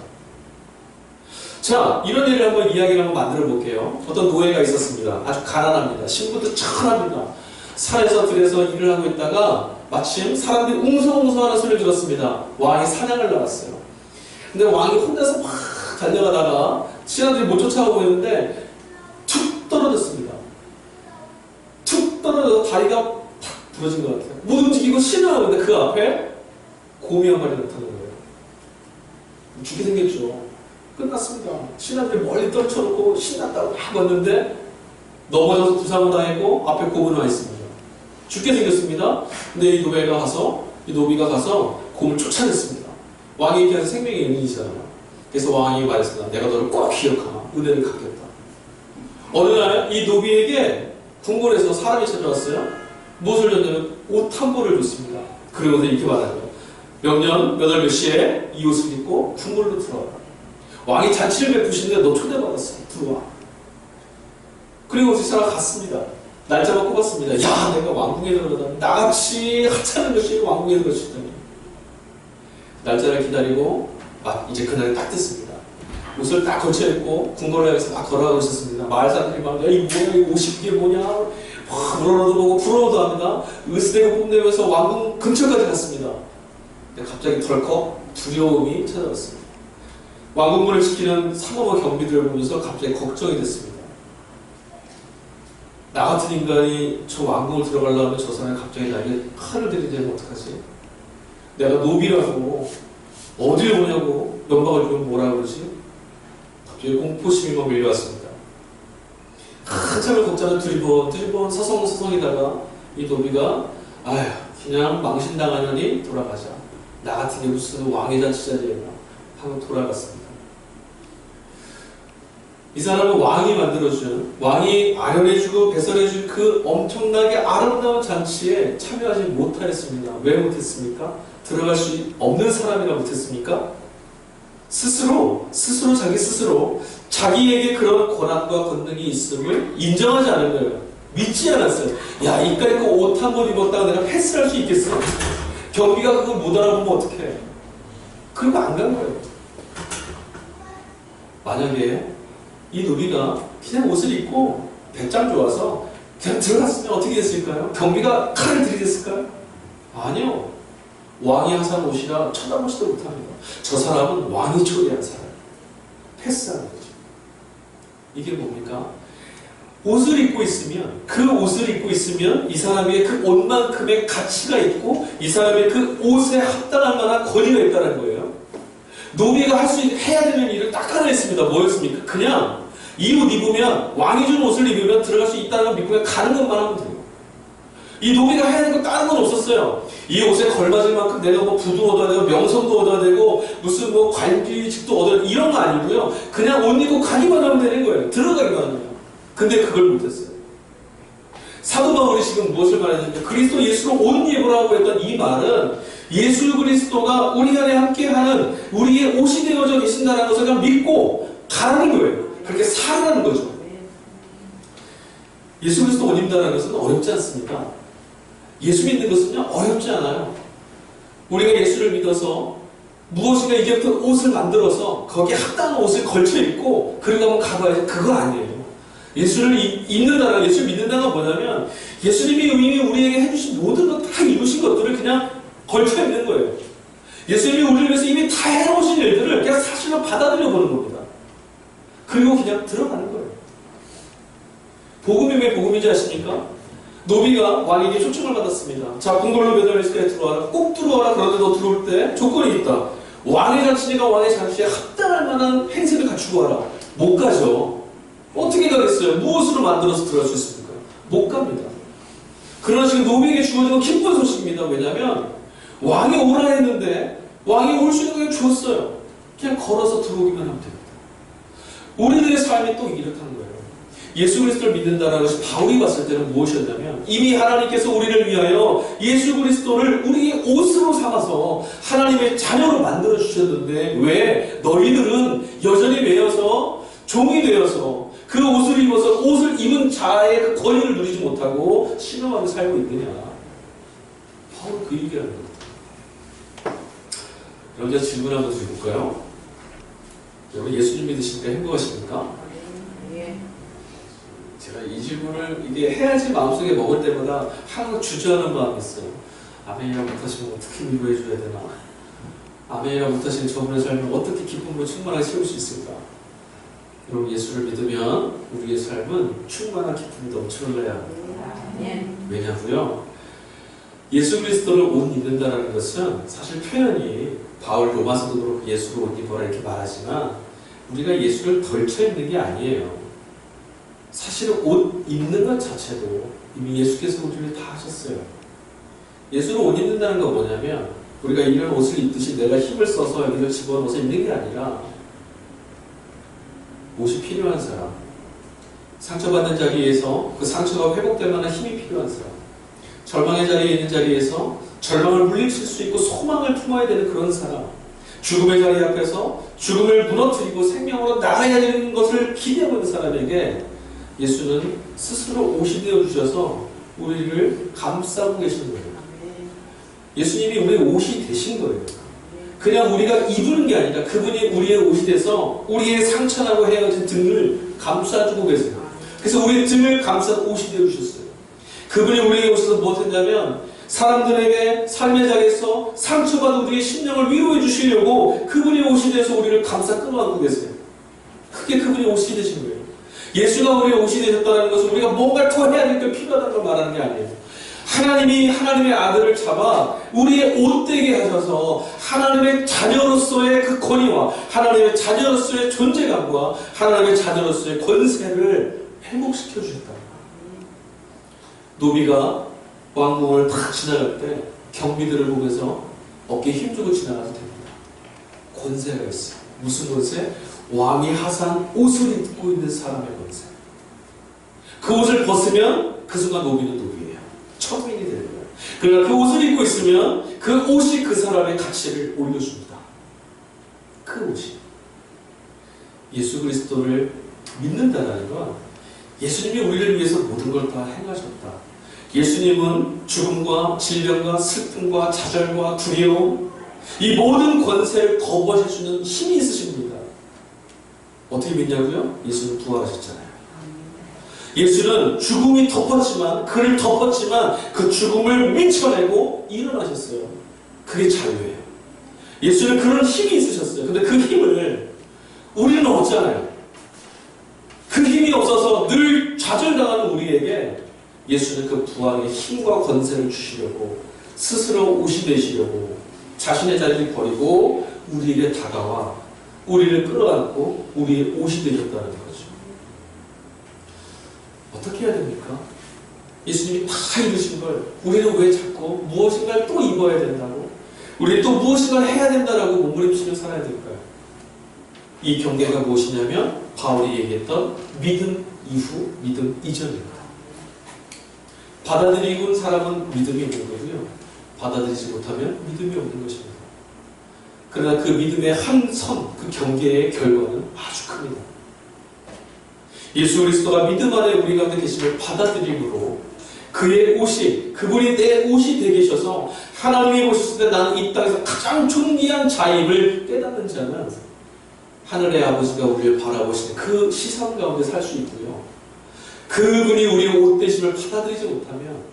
[SPEAKER 1] 자, 이런 예를 한번 이야기를 한번 만들어 볼게요. 어떤 노예가 있었습니다. 아주 가난합니다. 신분도 천합니다. 산에서 들에서 일을 하고 있다가 마침 사람들이 웅성웅성하는 소리를 들었습니다. 왕이 사냥을 나갔어요. 근데 왕이 혼자서 막 달려가다가 신하들이 못 쫓아오고 있는데 툭 떨어졌습니다. 툭 떨어져서 다리가 탁 부러진 것 같아요. 못 움직이고 신나는데 그 앞에 곰이 한 마리 나타나는 거예요. 죽게 생겼죠. 끝났습니다. 신하들이 멀리 떨쳐놓고 신났다고 막 왔는데 넘어져서 부상을 당했고 앞에 곰은 와 있습니다. 죽게 생겼습니다. 근데 이 노비가 가서 곰을 쫓아냈습니다. 왕이 얘기해서 생명의 은인이잖아요. 그래서 왕이 말했습니다. 내가 너를 꼭 기억하마. 은혜를 갚겠다. 어느 날 이 노비에게 궁궐에서 사람이 찾아왔어요. 무엇을 줬냐면 옷 한 벌을 줬습니다. 그리고서 이렇게 말하죠. 명년 몇 시에 이 옷을 입고 궁궐로 들어와라. 왕이 잔치를 베푸시는데 너 초대받았어. 들어와. 그리고 그 사람 갔습니다. 날짜만 꼽았습니다. 야, 내가 왕궁에 들어가다니 나같이 하찮은 것이 왕궁에 들어가시다니. 날짜를 기다리고 이제 그날이 딱 됐습니다. 옷을 딱 걸쳐 입고 궁궐을 향해서 막 걸어가고 있었습니다. 마을 사람들이 막 이 뭐야, 이 옷이 이게 뭐냐, 막 물어도 보고 부러워도 합니다. 으스대고 뽐내면서 왕궁 근처까지 갔습니다. 근데 갑자기 덜컥 두려움이 찾아왔습니다. 왕궁문을 지키는 상어와 경비들을 보면서 갑자기 걱정이 됐습니다. 나 같은 인간이 저 왕궁을 들어가려면 저 사람이 갑자기 나에게 칼을 들이대면 어떡하지? 내가 노비라고 어디를 오냐고 연방을 주면 뭐라 그러지? 갑자기 공포심이 막 밀려왔습니다. 한참을 걱정을 두리번 서성서성이다가 이 노비가 아휴 그냥 망신당하느니 돌아가자. 나 같은 게 무슨 왕의 잔치자리였나 하고 돌아갔습니다. 이 사람은 왕이 만들어준, 왕이 아련해주고 배설해준 그 엄청나게 아름다운 잔치에 참여하지 못하였습니다. 왜 못했습니까? 들어갈 수 없는 사람이라 못했습니까? 스스로 자기에게 그런 권한과 권능이 있음을 인정하지 않은 거예요. 믿지 않았어요. 야, 이까짓 거 옷 한 번 입었다가 내가 패스를 할 수 있겠어? 경비가 그걸 못 알아보면 어떡해? 그러고 안 간 거예요. 만약에 이 노비가 그냥 옷을 입고 배짱 좋아서 그냥 들어갔으면 어떻게 됐을까요? 경비가 칼을 들이댔을까요? 아니요. 왕이 하산 옷이라 쳐다보지도 못합니다. 저 사람은 왕이 초대한 사람. 패스하는 거죠. 이게 뭡니까? 옷을 입고 있으면, 그 옷을 입고 있으면 이 사람의 그 옷만큼의 가치가 있고 이 사람의 그 옷에 합당할 만한 권위가 있다는 거예요. 노비가 해야 되는 일을 딱 하나 했습니다. 뭐였습니까? 그냥 이 옷 입으면, 왕이 준 옷을 입으면 들어갈 수 있다는 걸 믿고 그냥 가는 것만 하면 돼요. 이 노비가 해야 되는 거 다른 건 없었어요. 이 옷에 걸맞을 만큼 내가 뭐 부도 얻어야 되고 명성도 얻어야 되고 무슨 뭐 관직도 얻어야 되고 이런 거 아니고요. 그냥 옷 입고 가기만 하면 되는 거예요. 들어가기만 하면. 근데 그걸 못했어요. 사도 바울이 지금 무엇을 말했는지, 그리스도 예수로 옷 입으라고 했던 이 말은 예수 그리스도가 우리 안에 함께하는 우리의 옷이 되어져 계신다는 것을 그냥 믿고 가라는 거예요. 그렇게 살아가는 거죠. 예수 그리스도 옷 입는다는 것은 어렵지 않습니다. 예수 믿는 것은요, 어렵지 않아요. 우리가 예수를 믿어서 무엇인가 이제부터 옷을 만들어서 거기에 합당한 옷을 걸쳐 입고 그리고 한번 가봐야지, 그거 아니에요. 예수를 입는다는, 예수를 믿는다는 건 뭐냐면 예수님이 이미 우리에게 해주신 모든 것 다 이루신 것들을 그냥 걸쳐 입는 거예요. 예수님이 우리를 위해서 이미 다 해놓으신 일들을 그냥 사실로 받아들여 보는 겁니다. 그리고 그냥 들어가는 거예요. 복음이 왜 복음인지 아십니까? 노비가 왕에게 초청을 받았습니다. 자, 궁궐로 매달릴 때 들어와라. 꼭 들어와라. 그런데 너 들어올 때 조건이 있다. 왕의 잔치니까 왕의 잔치에 합당할 만한 행세를 갖추고 와라. 못 가죠. 어떻게 가겠어요? 무엇으로 만들어서 들어갈 수 있습니까? 못 갑니다. 그러나 지금 노비에게 주어진 건 기쁜 소식입니다. 왜냐하면 왕이 오라 했는데 왕이 올 수 있는 걸 주었어요. 그냥 걸어서 들어오기만 하면 됩니다. 우리들의 삶이 또 이렇다는 거예요. 예수 그리스도를 믿는다는 것이 바울이 봤을 때는 무엇이었냐면 이미 하나님께서 우리를 위하여 예수 그리스도를 우리의 옷으로 삼아서 하나님의 자녀로 만들어 주셨는데 왜 너희들은 여전히 매여서 종이 되어서 그 옷을 입어서 옷을 입은 자의 그 권위를 누리지 못하고 신음하며 살고 있느냐. 바울은 그 얘기를 하는 겁니다. 여러분, 제가 질문 한번 드려볼까요? 여러분, 예수님 믿으시니까 행복하십니까? 제가 이 질문을 이게 해야지 마음속에 먹을 때마다 항상 주저하는 마음이 있어요. 아멘이라 못하시면 어떻게 위로해줘야 되나? 아멘이라 못하시는 저분의 삶을 어떻게 기쁨으로 충만하게 채울 수 있을까? 여러분, 예수를 믿으면 우리의 삶은 충만한 기쁨이 넘쳐 흘러야 합니다. 왜냐고요? 예수 그리스도를 옷 입는다는 것은 사실 표현이 바울 로마서도 그렇고 예수를 옷 입어라 이렇게 말하지만 우리가 예수를 덜쳐 입는 게 아니에요. 사실은 옷 입는 것 자체도 이미 예수께서 우리를 다 하셨어요. 예수를 옷 입는다는 건 뭐냐면 우리가 이런 옷을 입듯이 내가 힘을 써서 여기서 집어넣어서 입는 게 아니라 옷이 필요한 사람, 상처받는 자리에서 그 상처가 회복될 만한 힘이 필요한 사람, 절망의 자리에 있는 자리에서 절망을 물리칠 수 있고 소망을 품어야 되는 그런 사람, 죽음의 자리 앞에서 죽음을 무너뜨리고 생명으로 나가야 되는 것을 기대하고 있는 사람에게 예수는 스스로 옷이 되어주셔서 우리를 감싸고 계시는 거예요. 예수님이 우리의 옷이 되신 거예요. 그냥 우리가 입는 게 아니라 그분이 우리의 옷이 돼서 우리의 상처나고 헤어진 등을 감싸주고 계세요. 그래서 우리의 등을 감싸고 옷이 되어주셨어요. 그분이 우리의 옷에서 무엇했냐면 사람들에게 삶의 자리에서 상처받은 우리의 심령을 위로해 주시려고 그분이 옷이 돼서 우리를 감싸 끌어안고 계세요. 그게 그분이 옷이 되신 거예요. 예수가 우리의 옷이 되셨다는 것은 우리가 뭔가 더 해야 될 게 필요하다는 걸 말하는 게 아니에요. 하나님이 하나님의 아들을 잡아 우리의 옷 되게 하셔서 하나님의 자녀로서의 그 권위와 하나님의 자녀로서의 존재감과 하나님의 자녀로서의 권세를 회복시켜 주셨다. 노비가 왕궁을 탁 지나갈 때 경비들을 보면서 어깨에 힘주고 지나가도 됩니다. 권세가 있어요. 무슨 권세? 왕이 하산 옷을 입고 있는 사람의 권세. 그 옷을 벗으면 그 순간 노비는 노비예요. 천민이 되는 거예요. 그러나 그 옷을 입고 있으면 그 옷이 그 사람의 가치를 올려줍니다. 그 옷이. 예수 그리스도를 믿는다는 건 예수님이 우리를 위해서 모든 걸 다 행하셨다. 예수님은 죽음과 질병과 슬픔과 좌절과 두려움, 이 모든 권세를 거부하실 수 있는 힘이 있으십니다. 어떻게 믿냐고요? 예수는 부활하셨잖아요. 예수는 죽음이 덮었지만, 그를 덮었지만 그 죽음을 밀쳐내고 일어나셨어요. 그게 자유예요. 예수는 그런 힘이 있으셨어요. 근데 그 힘을 우리는 없잖아요. 그 힘이 없어서 늘 좌절당하는 우리에게 예수는 그 부활의 힘과 권세를 주시려고 스스로 옷이 되시려고 자신의 자리를 버리고 우리에게 다가와 우리를 끌어안고 우리의 옷이 되셨다는 거죠. 어떻게 해야 됩니까? 예수님이 다 이루신 걸 우리는 왜 자꾸 무엇인가를 또 입어야 된다고, 우리는 또 무엇인가를 해야 된다라고 몸부림치며 살아야 될까요? 이 경계가 무엇이냐면 바울이 얘기했던 믿음 이후, 믿음 이전입니다. 받아들이고 사람은 믿음이 없는 거고요. 받아들이지 못하면 믿음이 없는 것입니다. 그러나 그 믿음의 한 선, 그 경계의 결과는 아주 큽니다. 예수 그리스도가 믿음 안에 우리 가운데 계심을 받아들임으로 그의 옷이, 그분이 내 옷이 되게 계셔서 하나님이 보셨을 때 나는 이 땅에서 가장 존귀한 자임을 깨닫는 자는 하늘의 아버지가 우리를 바라보시는 그 시선 가운데 살 수 있고요. 그분이 우리의 옷 되심을 받아들이지 못하면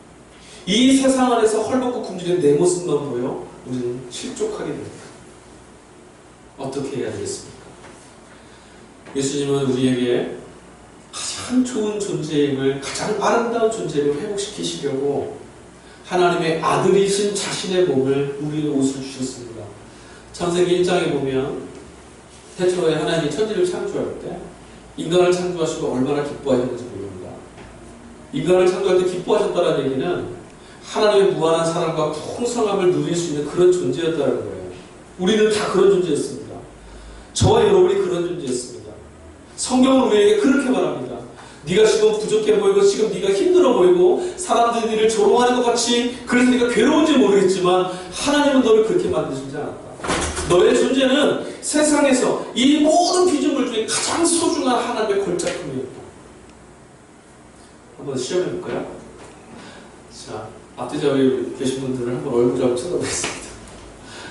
[SPEAKER 1] 이 세상 안에서 헐벗고 굶주린 내 모습만 보여 우리는 실족하게 됩니다. 어떻게 해야 되겠습니까? 예수님은 우리에게 가장 좋은 존재임을, 가장 아름다운 존재임을 회복시키시려고 하나님의 아들이신 자신의 몸을 우리의 옷을 주셨습니다. 창세기 1장에 보면 태초에 하나님이 천지를 창조할 때 인간을 창조하시고 얼마나 기뻐하셨는지 모릅니다. 인간을 창조할 때 기뻐하셨다는 얘기는 하나님의 무한한 사랑과 풍성함을 누릴 수 있는 그런 존재였다는 거예요. 우리는 다 그런 존재였습니다. 저와 여러분이 그런 존재였습니다. 성경은 우리에게 그렇게 말합니다. 네가 지금 부족해 보이고 지금 네가 힘들어 보이고 사람들이 너를 조롱하는 것 같이, 그래서 네가 괴로운지 모르겠지만 하나님은 너를 그렇게 만드시지 않았다. 너의 존재는 세상에서 이 모든 피조물 중에 가장 소중한 하나님의 걸작품이었다. 한번 시험해 볼까요? 자, 앞뒤 자리에 계신 분들을 한번 얼굴을 한번 쳐다보겠습니다.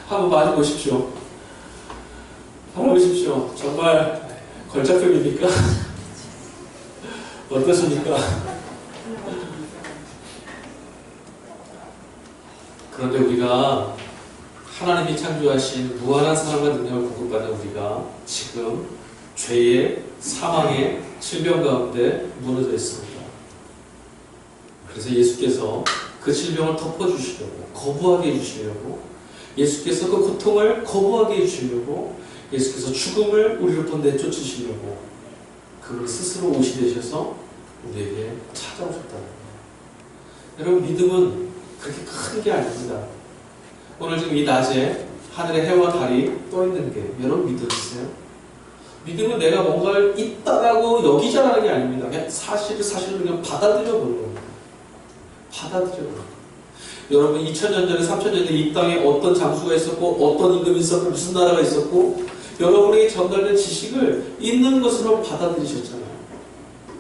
[SPEAKER 1] 한번 많이 보십시오. 한번 보십시오. 정말 걸작품입니까? 어떠십니까? 그런데 우리가 하나님이 창조하신 무한한 사랑과 능력을 공급받는 우리가 지금 죄의, 사망의 질병 가운데 무너져 있습니다. 그래서 예수께서 그 질병을 덮어주시려고, 거부하게 해주시려고, 예수께서 그 고통을 거부하게 해주시려고, 예수께서 죽음을 우리로부터 내쫓으시려고 그를 스스로 옷이 되셔서 우리에게 찾아오셨다는 거예요. 여러분, 믿음은 그렇게 큰 게 아닙니다. 오늘 지금 이 낮에 하늘에 해와 달이 떠 있는 게 여러분 믿으세요? 믿음은 내가 뭔가를 있다라고 여기자라는 게 아닙니다. 그냥 사실을 그냥 받아들여 보는 겁니다. 받아들여 보는 겁니다. 여러분, 2000년 전에 3000년 전에 이 땅에 어떤 장수가 있었고 어떤 임금이 있었고 무슨 나라가 있었고 여러분에게 전달된 지식을 있는 것으로 받아들이셨잖아요.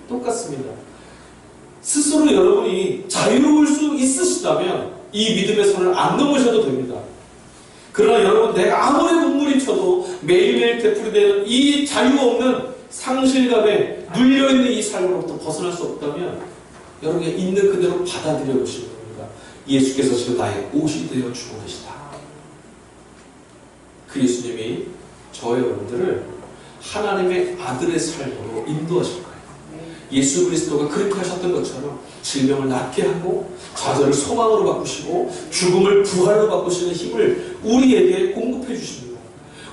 [SPEAKER 1] 똑같습니다. 스스로 여러분이 자유로울 수 있으시다면 이 믿음의 선을 안 넘으셔도 됩니다. 그러나 여러분, 내가 아무리 눈물이 쳐도 매일매일 되풀이되는 이 자유 없는 상실감에 눌려있는 이 삶으로부터 벗어날 수 없다면 여러분이 있는 그대로 받아들여 보시는 겁니다. 예수께서 지금 나의 옷이 되어 주고 계시다. 그 예수님이 저와 여러분들을 하나님의 아들의 삶으로 인도하실 거예요. 예수 그리스도가 그렇게 하셨던 것처럼 질병을 낫게 하고 좌절을 소망으로 바꾸시고 죽음을 부활로 바꾸시는 힘을 우리에게 공급해 주십니다.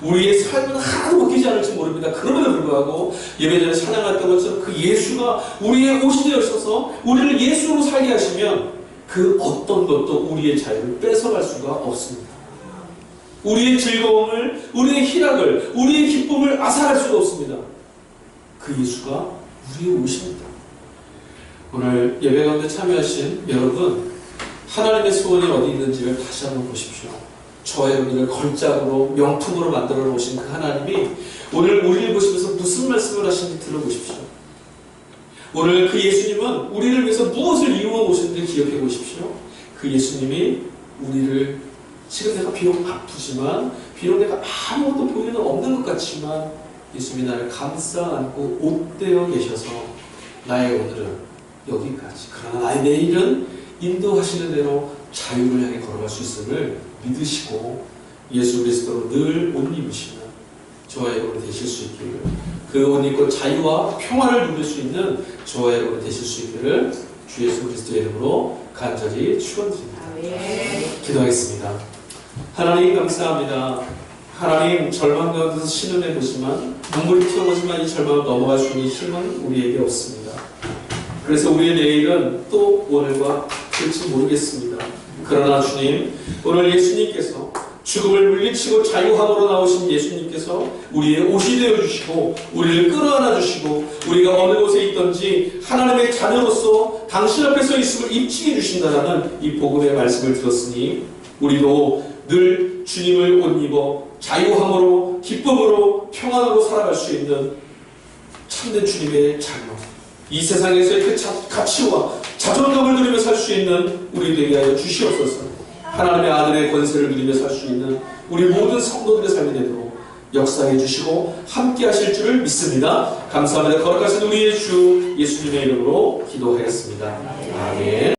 [SPEAKER 1] 우리의 삶은 하나도 바뀌지 않을지 모릅니다. 그럼에도 불구하고 예배 전에 찬양했던 것처럼 그 예수가 우리의 옷이 되어서 우리를 예수로 살게 하시면 그 어떤 것도 우리의 자유를 뺏어갈 수가 없습니다. 우리의 즐거움을, 우리의 희락을, 우리의 기쁨을 앗아갈 수가 없습니다. 그 예수가 우리의 옷입니다. 오늘 예배 가운데 참여하신 여러분, 하나님의 소원이 어디 있는지를 다시 한번 보십시오. 저와 여러분들을 걸작으로 명품으로 만들어 놓으신 그 하나님이 오늘 우리를 보시면서 무슨 말씀을 하시는지 들어보십시오. 오늘 그 예수님은 우리를 위해서 무엇을 이루어 오셨는지 기억해 보십시오. 그 예수님이 우리를 지금 내가 비록 아프지만 비록 내가 아무것도 보이는 없는 것 같지만 예수님이 나를 감싸 안고 옷되어 계셔서 나의 오늘은 여기까지, 그러나 나의 내일은 인도하시는 대로 자유를 향해 걸어갈 수 있음을 믿으시고 예수 그리스도로 늘 옷 입으시는 저와 여러분 되실 수 있기를, 그 옷 입고 자유와 평화를 누릴 수 있는 저와 여러분 되실 수 있기를 주 예수 그리스도의 이름으로 간절히 축원드립니다. 기도하겠습니다. 하나님 감사합니다. 하나님, 절망 가운데서 신음해 보지만, 눈물이 튀어오지만 이 절망을 넘어갈 수 있는 힘은 우리에게 없습니다. 그래서 우리의 내일은 또 오늘과 될지 모르겠습니다. 그러나 주님, 오늘 예수님께서 죽음을 물리치고 자유함으로 나오신 예수님께서 우리의 옷이 되어주시고 우리를 끌어안아 주시고 우리가 어느 곳에 있든지 하나님의 자녀로서 당신 앞에 서 있음을 입증해 주신다는 이 복음의 말씀을 들었으니 우리도 늘 주님을 옷 입어 자유함으로 기쁨으로 평안으로 살아갈 수 있는 참된 주님의 자녀, 이 세상에서의 그 가치와 자존감을 누리며 살 수 있는 우리 되게 하여 주시옵소서. 하나님의 아들의 권세를 누리며 살 수 있는 우리 모든 성도들의 삶이 되도록 역사해 주시고 함께 하실 줄을 믿습니다. 감사합니다. 거룩하신 우리의 주 예수님의 이름으로 기도하였습니다. 아멘.